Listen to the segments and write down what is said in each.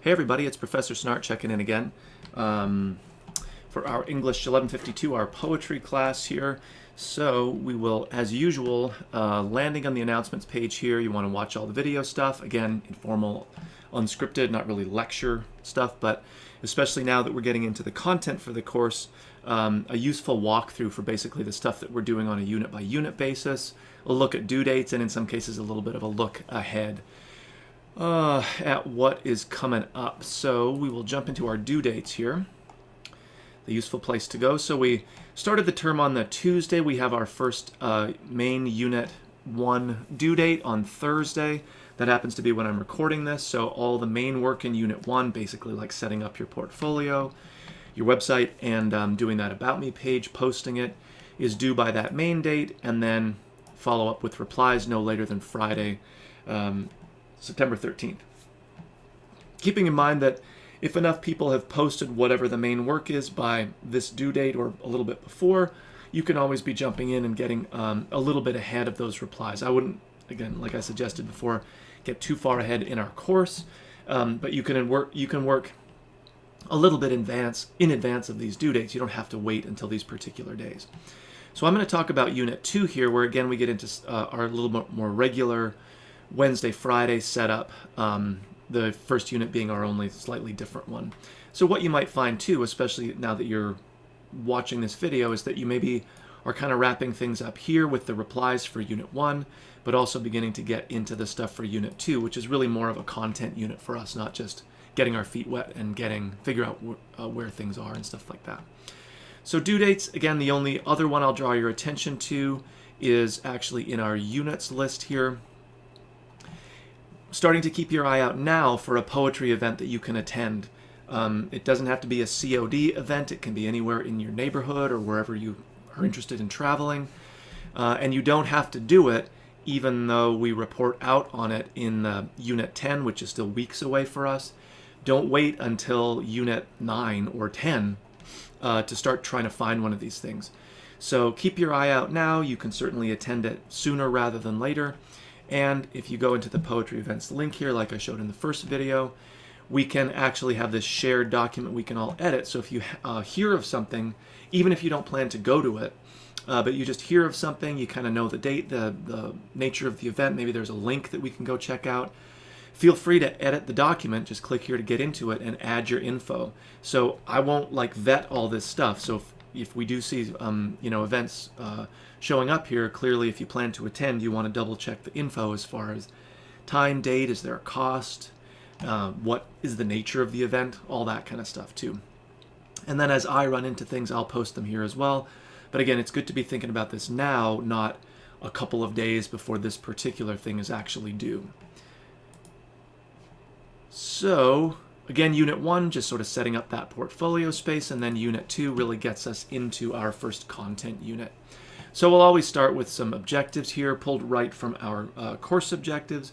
Hey everybody, it's Professor Snart checking in again for our English 1152, our poetry class here. So we will, as usual, landing on the announcements page here. You want to watch all the video stuff. Again, informal, unscripted, not really lecture stuff, but especially now that we're getting into the content for the course, a useful walkthrough for basically the stuff that we're doing on a unit by unit basis, a look at due dates, and in some cases a little bit of a look ahead at what is coming up. So we will jump into our due dates here. The useful place to go. So we started the term on the Tuesday. We have our first main Unit 1 due date on Thursday. That happens to be when I'm recording this. So all the main work in Unit 1, basically like setting up your portfolio, your website, and doing that About Me page, posting it, is due by that main date, and then follow up with replies no later than Friday, September 13th. Keeping in mind that if enough people have posted whatever the main work is by this due date or a little bit before, you can always be jumping in and getting a little bit ahead of those replies. I wouldn't, again, like I suggested before, get too far ahead in our course, but you can work a little bit in advance of these due dates. You don't have to wait until these particular days. So I'm going to talk about Unit 2 here, where again we get into our little bit more regular Wednesday, Friday setup, the first unit being our only slightly different one. So what you might find too, especially now that you're watching this video, is that you maybe are kind of wrapping things up here with the replies for Unit 1, but also beginning to get into the stuff for Unit 2, which is really more of a content unit for us, not just getting our feet wet and figure out where things are and stuff like that. So due dates, again, the only other one I'll draw your attention to is actually in our units list here. Starting to keep your eye out now for a poetry event that you can attend. It doesn't have to be a COD event. It can be anywhere in your neighborhood or wherever you are interested in traveling. And you don't have to do it even though we report out on it in Unit 10, which is still weeks away for us. Don't wait until Unit 9 or 10 to start trying to find one of these things. So keep your eye out now. You can certainly attend it sooner rather than later. And if you go into the poetry events link here, like I showed in the first video, we can actually have this shared document we can all edit. So if you hear of something, even if you don't plan to go to it, but you just hear of something, you kind of know the date, the nature of the event, maybe there's a link that we can go check out, feel free to edit the document. Just click here to get into it and add your info. So I won't vet all this stuff. So if we do see events showing up here, clearly if you plan to attend, you want to double check the info as far as time, date, is there a cost, what is the nature of the event, all that kind of stuff too. And then as I run into things, I'll post them here as well. But again, it's good to be thinking about this now, not a couple of days before this particular thing is actually due. So again, Unit 1, just sort of setting up that portfolio space, and then Unit 2 really gets us into our first content unit. So we'll always start with some objectives here, pulled right from our course objectives.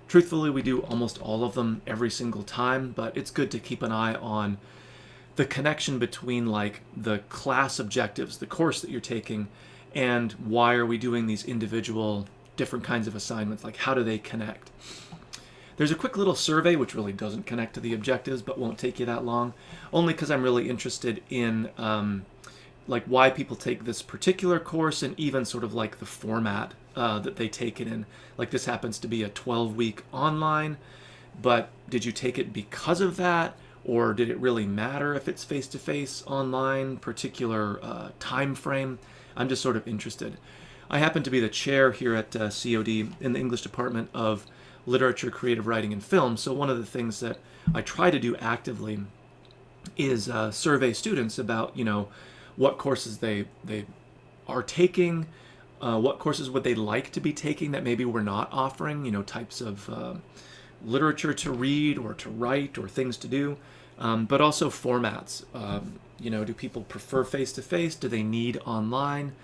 Truthfully, we do almost all of them every single time, but it's good to keep an eye on the connection between the class objectives, the course that you're taking, and why are we doing these individual different kinds of assignments, how do they connect. There's a quick little survey which really doesn't connect to the objectives but won't take you that long, only because I'm really interested in why people take this particular course, and even sort of the format that they take it in. This happens to be a 12-week online, but did you take it because of that, or did it really matter if it's face-to-face, online, particular time frame? I'm just sort of interested. I happen to be the chair here at COD in the English department of Literature, Creative Writing, and Film, so one of the things that I try to do actively is survey students about what courses they are taking, what courses would they like to be taking that maybe we're not offering, types of literature to read or to write or things to do, but also formats. Do people prefer face-to-face? Do they need online?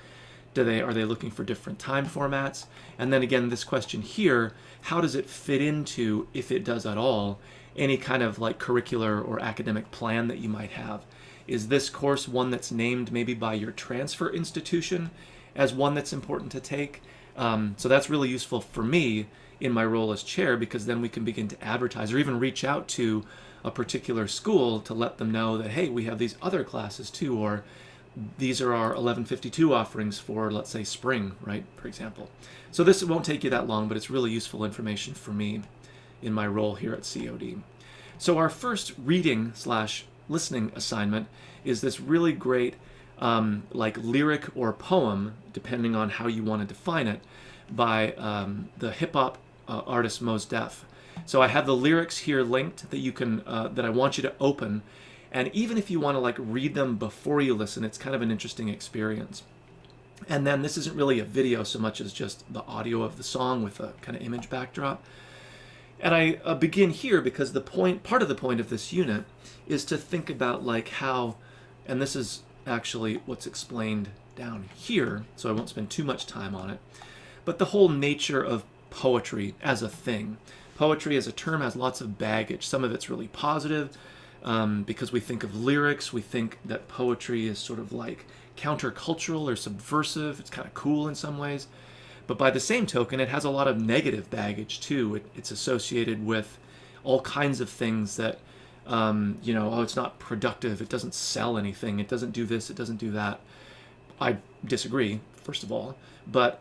Are they looking for different time formats? And then again, this question here, how does it fit into, if it does at all, any kind of curricular or academic plan that you might have? Is this course one that's named maybe by your transfer institution as one that's important to take? So that's really useful for me in my role as chair, because then we can begin to advertise or even reach out to a particular school to let them know that, hey, we have these other classes too, or these are our 1152 offerings for, let's say, spring, right, for example. So this won't take you that long, but it's really useful information for me in my role here at COD. So our first reading / listening assignment is this really great like lyric or poem, depending on how you want to define it, by the hip-hop artist Mos Def. So I have the lyrics here linked that you can that I want you to open, and even if you want to like read them before you listen, it's kind of an interesting experience. And then this isn't really a video so much as just the audio of the song with a kind of image backdrop. And I begin here because part of the point of this unit is to think about like how, and this is actually what's explained down here, so I won't spend too much time on it, but the whole nature of poetry as a thing. Poetry as a term has lots of baggage. Some of it's really positive because we think of lyrics, we think that poetry is sort of like countercultural or subversive. It's kind of cool in some ways. But by the same token, it has a lot of negative baggage too. It's associated with all kinds of things that, you know, oh, it's not productive, it doesn't sell anything, it doesn't do this, it doesn't do that. I disagree, first of all, but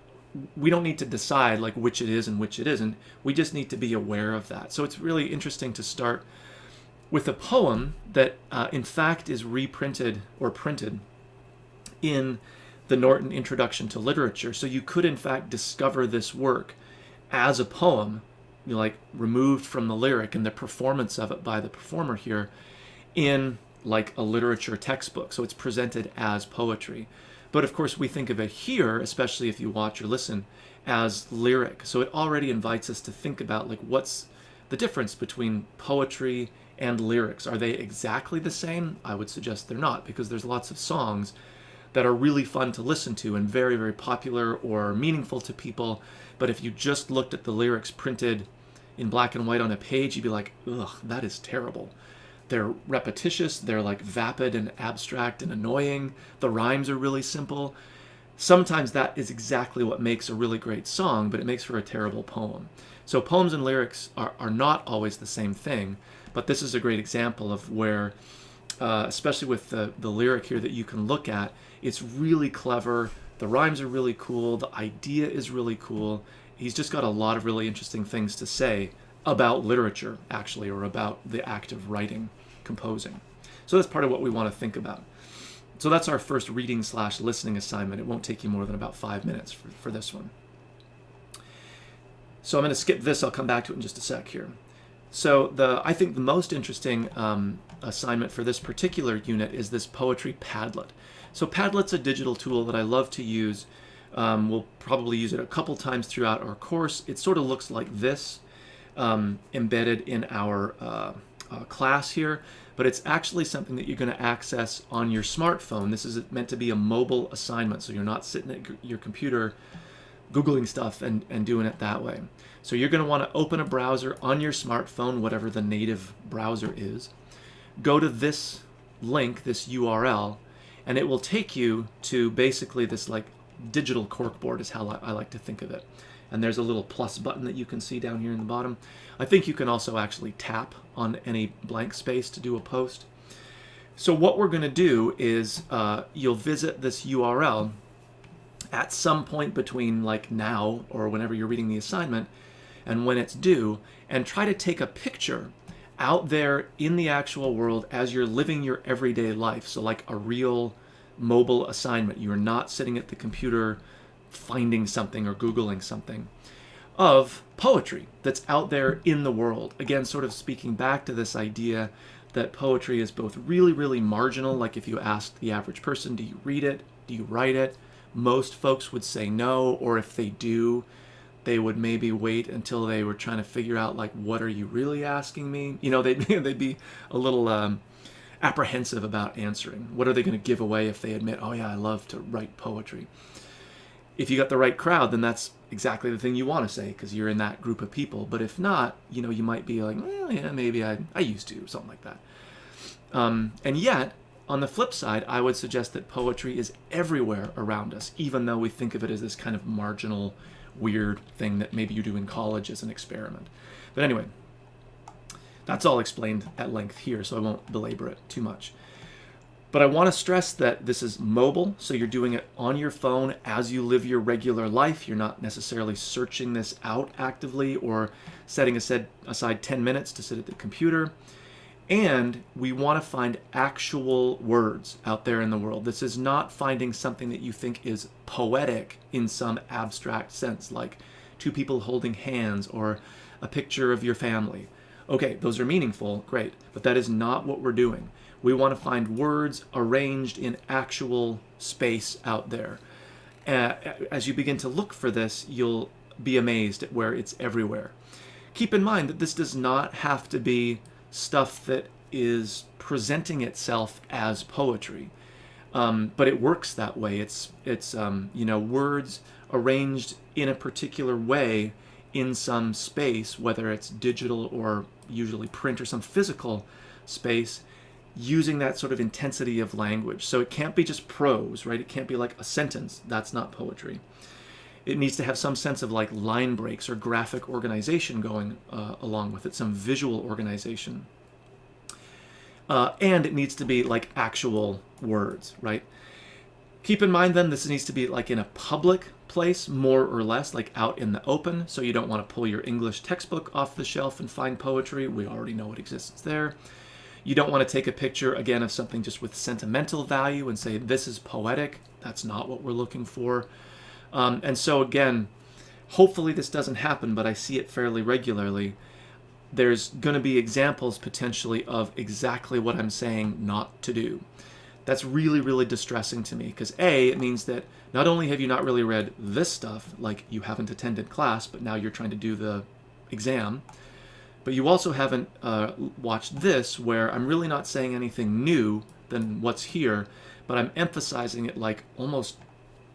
we don't need to decide like which it is and which it isn't. We just need to be aware of that. So it's really interesting to start with a poem that in fact is reprinted or printed in the Norton Introduction to Literature. So you could in fact discover this work as a poem, you know, like removed from the lyric and the performance of it by the performer here in like a literature textbook. So it's presented as poetry. But of course we think of it here, especially if you watch or listen, as lyric. So it already invites us to think about like what's the difference between poetry and lyrics. Are they exactly the same? I would suggest they're not, because there's lots of songs that are really fun to listen to and very, very popular or meaningful to people. But if you just looked at the lyrics printed in black and white on a page, you'd be like, ugh, that is terrible. They're repetitious, they're like vapid and abstract and annoying. The rhymes are really simple. Sometimes that is exactly what makes a really great song, but it makes for a terrible poem. So poems and lyrics are not always the same thing, but this is a great example of where, especially with the lyric here that you can look at, it's really clever, the rhymes are really cool, the idea is really cool. He's just got a lot of really interesting things to say about literature, actually, or about the act of writing, composing. So that's part of what we want to think about. So that's our first reading / listening assignment. It won't take you more than about 5 minutes for this one. So I'm going to skip this. I'll come back to it in just a sec here. So I think the most interesting assignment for this particular unit is this poetry Padlet. So Padlet's a digital tool that I love to use. We'll probably use it a couple times throughout our course. It sort of looks like this, embedded in our class here, but it's actually something that you're going to access on your smartphone. This is meant to be a mobile assignment, so you're not sitting at your computer Googling stuff and doing it that way. So you're going to want to open a browser on your smartphone, whatever the native browser is. Go to this link, this URL, and it will take you to basically this like digital corkboard is how I like to think of it. And there's a little plus button that you can see down here in the bottom. I think you can also actually tap on any blank space to do a post. So what we're going to do is you'll visit this URL at some point between like now or whenever you're reading the assignment and when it's due, and try to take a picture out there in the actual world as you're living your everyday life. So like a real mobile assignment. You're not sitting at the computer finding something or Googling something, of poetry that's out there in the world. Again, sort of speaking back to this idea that poetry is both really, really marginal. Like if you asked the average person, do you read it? Do you write it? Most folks would say no, or if they do, they would maybe wait until they were trying to figure out like, what are you really asking me? You know, they'd be a little apprehensive about answering. What are they going to give away if they admit, oh yeah, I love to write poetry? If you got the right crowd, then that's exactly the thing you want to say because you're in that group of people. But if not, you know, you might be like, well, yeah, maybe I used to, something like that. And yet, on the flip side, I would suggest that poetry is everywhere around us, even though we think of it as this kind of marginal, weird thing that maybe you do in college as an experiment. But anyway, That's all explained at length here, so I won't belabor it too much. But I want to stress that this is mobile, so you're doing it on your phone as you live your regular life. You're not necessarily searching this out actively or setting aside 10 minutes to sit at the computer. And we want to find actual words out there in the world. This is not finding something that you think is poetic in some abstract sense, like two people holding hands or a picture of your family. Okay, those are meaningful, great, but that is not what we're doing. We want to find words arranged in actual space out there. As you begin to look for this, you'll be amazed at where it's everywhere. Keep in mind that this does not have to be stuff that is presenting itself as poetry, but it works that way. It's words arranged in a particular way in some space, whether it's digital or usually print or some physical space, using that sort of intensity of language. So it can't be just prose, right? It can't be like a sentence. That's not poetry. It needs to have some sense of like line breaks or graphic organization going along with it, some visual organization. And it needs to be like actual words, right? Keep in mind then, this needs to be like in a public place, more or less, like out in the open. So you don't want to pull your English textbook off the shelf and find poetry. We already know it exists there. You don't want to take a picture, again, of something just with sentimental value and say, this is poetic. That's not what we're looking for. And so, again, hopefully this doesn't happen, but I see it fairly regularly. There's going to be examples potentially of exactly what I'm saying not to do. That's really, really distressing to me because A, it means that not only have you not really read this stuff, like you haven't attended class, but now you're trying to do the exam, but you also haven't watched this, where I'm really not saying anything new than what's here, but I'm emphasizing it like almost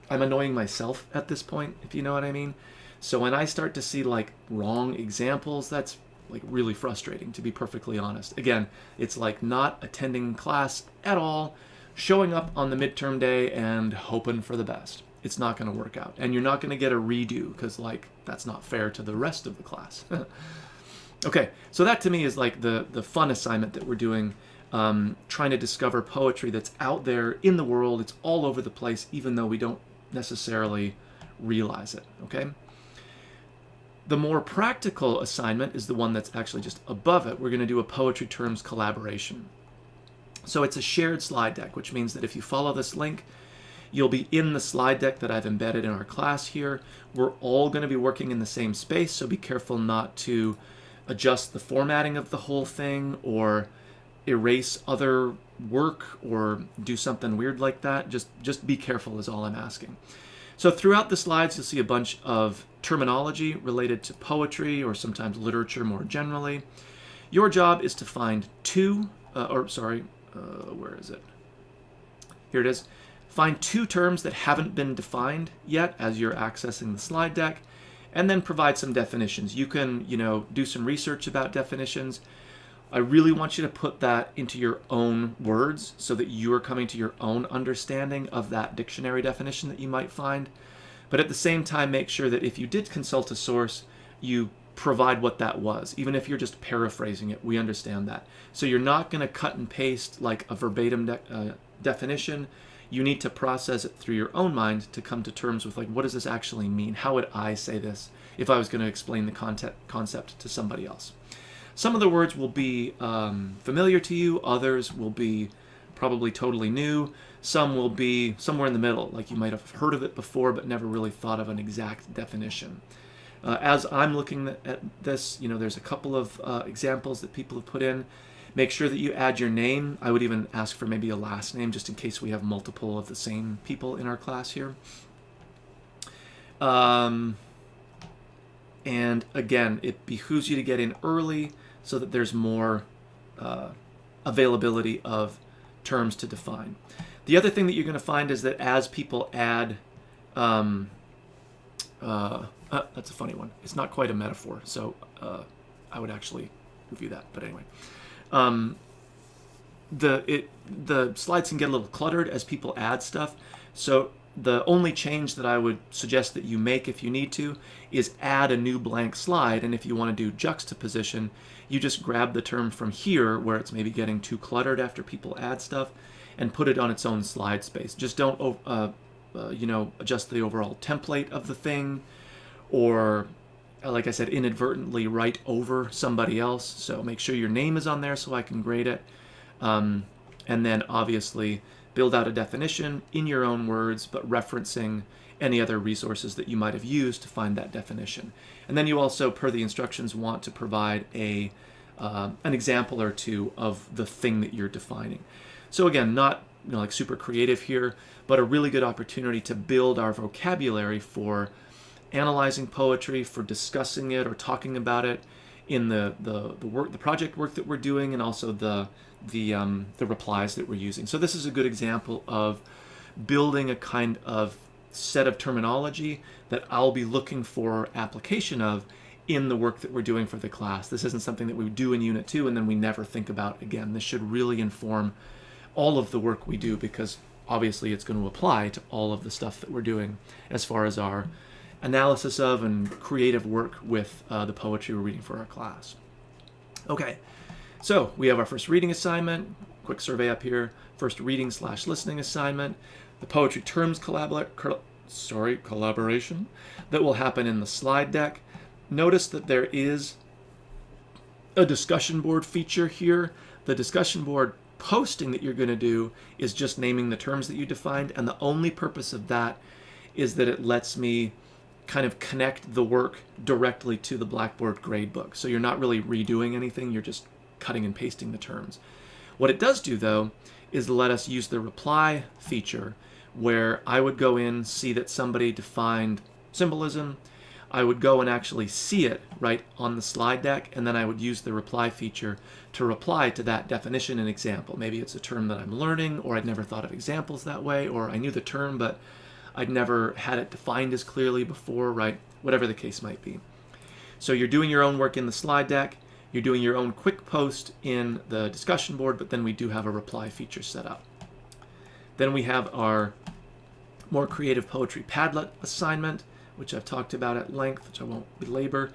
I'm annoying myself at this point, if you know what I mean. So when I start to see like wrong examples, that's like really frustrating, to be perfectly honest. Again, it's like not attending class at all, showing up on the midterm day and hoping for the best. It's not going to work out. And you're not going to get a redo because like that's not fair to the rest of the class. Okay, so that to me is like the fun assignment that we're doing, trying to discover poetry that's out there in the world. It's all over the place, even though we don't necessarily realize it, okay? The more practical assignment is the one that's actually just above it. We're going to do a poetry terms collaboration. So it's a shared slide deck, which means that if you follow this link, you'll be in the slide deck that I've embedded in our class here. We're all going to be working in the same space, so be careful not to adjust the formatting of the whole thing or erase other work or do something weird like that. Just be careful is all I'm asking. So throughout the slides, you'll see a bunch of terminology related to poetry or sometimes literature more generally. Your job is to find where is it? Here it is. Find two terms that haven't been defined yet as you're accessing the slide deck, and then provide some definitions. You can, do some research about definitions. I really want you to put that into your own words so that you are coming to your own understanding of that dictionary definition that you might find. But at the same time, make sure that if you did consult a source, you provide what that was. Even if you're just paraphrasing it, we understand that. So you're not going to cut and paste like a verbatim definition. You need to process it through your own mind to come to terms with like, what does this actually mean? How would I say this if I was going to explain the concept to somebody else? Some of the words will be familiar to you. Others will be probably totally new. Some will be somewhere in the middle, like you might have heard of it before but never really thought of an exact definition. As I'm looking at this, there's a couple of examples that people have put in. Make sure that you add your name. I would even ask for maybe a last name just in case we have multiple of the same people in our class here. And again, it behooves you to get in early so that there's more availability of terms to define. The other thing that you're going to find is that as people add, that's a funny one. It's not quite a metaphor, so I would actually review that. But anyway. The slides can get a little cluttered as people add stuff. So the only change that I would suggest that you make if you need to is add a new blank slide, and if you want to do juxtaposition, you just grab the term from here where it's maybe getting too cluttered after people add stuff and put it on its own slide space. Just don't adjust the overall template of the thing, or like I said, inadvertently write over somebody else. So make sure your name is on there so I can grade it. And then obviously build out a definition in your own words, but referencing any other resources that you might have used to find that definition. And then you also, per the instructions, want to provide an example or two of the thing that you're defining. So again, not like super creative here, but a really good opportunity to build our vocabulary for analyzing poetry, for discussing it or talking about it in the project work that we're doing, and also the replies that we're using. So this is a good example of building a kind of set of terminology that I'll be looking for application of in the work that we're doing for the class. This isn't something that we do in Unit 2 and then we never think about again. This should really inform all of the work we do, because obviously it's going to apply to all of the stuff that we're doing as far as our analysis of and creative work with the poetry we're reading for our class. Okay, so we have our first reading assignment, quick survey up here, first reading/listening assignment, the poetry terms collaboration that will happen in the slide deck. Notice that there is a discussion board feature here. The discussion board posting that you're going to do is just naming the terms that you defined, and the only purpose of that is that it lets me kind of connect the work directly to the Blackboard gradebook. So you're not really redoing anything, you're just cutting and pasting the terms. What it does do, though, is let us use the reply feature, where I would go in, see that somebody defined symbolism, I would go and actually see it right on the slide deck, and then I would use the reply feature to reply to that definition and example. Maybe it's a term that I'm learning, or I'd never thought of examples that way, or I knew the term but I'd never had it defined as clearly before, right? Whatever the case might be. So you're doing your own work in the slide deck, you're doing your own quick post in the discussion board, but then we do have a reply feature set up. Then we have our more creative poetry Padlet assignment, which I've talked about at length, which I won't belabor.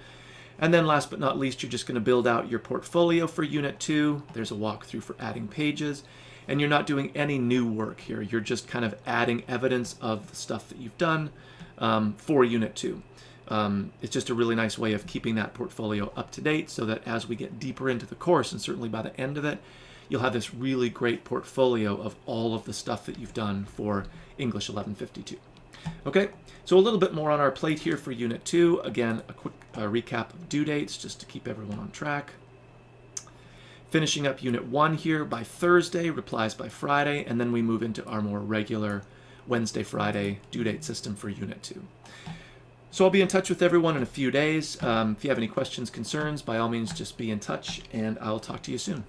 And then last but not least, you're just going to build out your portfolio for Unit 2. There's a walkthrough for adding pages. And you're not doing any new work here. You're just kind of adding evidence of the stuff that you've done for Unit 2. It's just a really nice way of keeping that portfolio up to date, so that as we get deeper into the course, and certainly by the end of it, you'll have this really great portfolio of all of the stuff that you've done for English 1152. Okay, so a little bit more on our plate here for Unit 2. Again, a quick recap of due dates just to keep everyone on track. Finishing up Unit 1 here by Thursday, replies by Friday, and then we move into our more regular Wednesday, Friday due date system for Unit 2. So I'll be in touch with everyone in a few days. If you have any questions, concerns, by all means just be in touch, and I'll talk to you soon.